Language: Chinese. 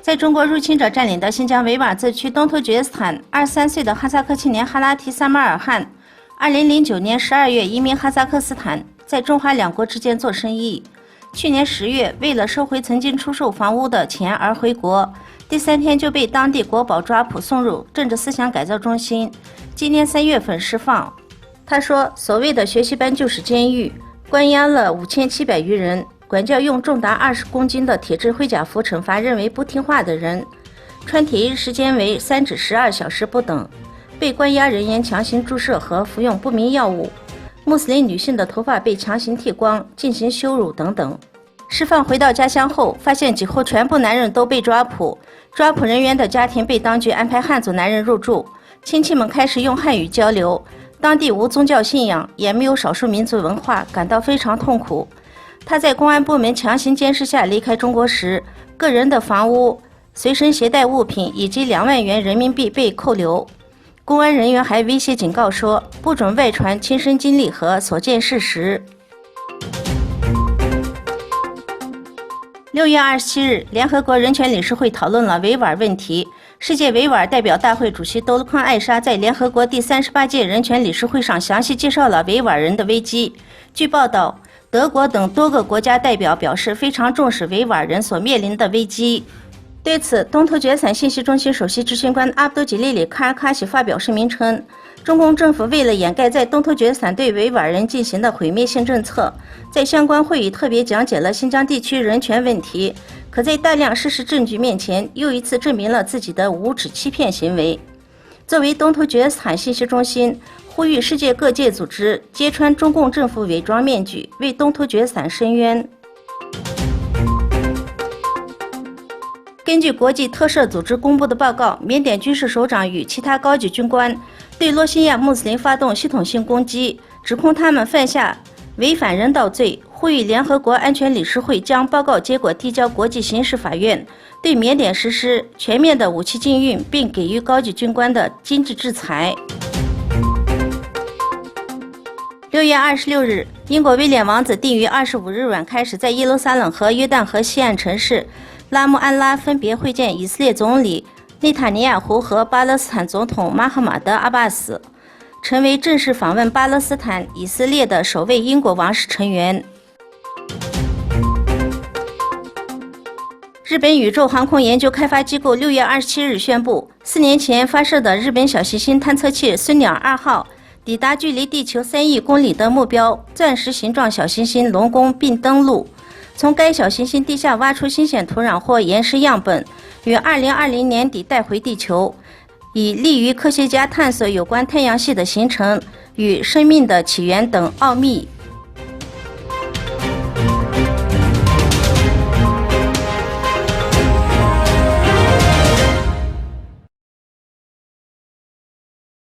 在中国入侵者占领的新疆维吾尔自治区东突厥斯坦，23岁的哈萨克青年哈拉提·萨马尔汗，2009年12月移民哈萨克斯坦，在中华两国之间做生意。去年10月，为了收回曾经出售房屋的钱而回国，第3天就被当地国保抓捕送入政治思想改造中心，今年3月份释放。他说，所谓的学习班就是监狱，关押了5700余人。管教用重达20公斤的铁质灰甲服惩罚认为不听话的人，穿铁衣时间为3至12小时不等，被关押人员强行注射和服用不明药物，穆斯林女性的头发被强行剃光，进行羞辱等等。释放回到家乡后，发现几乎全部男人都被抓捕，抓捕人员的家庭被当局安排汉族男人入住，亲戚们开始用汉语交流，当地无宗教信仰，也没有少数民族文化，感到非常痛苦。他在公安部门强行监视下离开中国时，个人的房屋、随身携带物品以及2万元人民币被扣留。公安人员还威胁警告说，不准外传亲身经历和所见事实。6月27日，联合国人权理事会讨论了维吾尔问题。世界维吾尔代表大会主席多鲁康·艾莎在联合国第38届人权理事会上详细介绍了维吾尔人的危机。据报道，德国等多个国家代表表示非常重视维吾尔人所面临的危机。对此，东突厥散信息中心首席执行官阿卜杜吉利里·卡尔卡西发表声明称，中共政府为了掩盖在东突厥散对维吾尔人进行的毁灭性政策，在相关会议特别讲解了新疆地区人权问题，可在大量事实证据面前又一次证明了自己的无耻欺骗行为。作为东突厥斯坦信息中心，呼吁世界各界组织揭穿中共政府伪装面具，为东突厥斯坦伸冤。根据国际特赦组织公布的报告，缅甸军事首长与其他高级军官对罗兴亚穆斯林发动系统性攻击，指控他们犯下违反人道罪，呼吁联合国安全理事会将报告结果递交国际刑事法院，对缅甸实施全面的武器禁运，并给予高级军官的经济制裁。6月26日，英国威廉王子定于25日晚开始在耶路撒冷和约旦河西岸城市拉穆安拉分别会见以色列总理内塔尼亚胡和巴勒斯坦总统马赫马德·阿巴斯，成为正式访问巴勒斯坦、以色列的首位英国王室成员。日本宇宙航空研究开发机构6月27日宣布，4年前发射的日本小行星探测器孙鸟2号抵达距离地球3亿公里的目标钻石形状小行星龙宫并登陆。从该小行星地下挖出新鲜土壤或岩石样本，于2020年底带回地球，以利于科学家探索有关太阳系的形成与生命的起源等奥秘。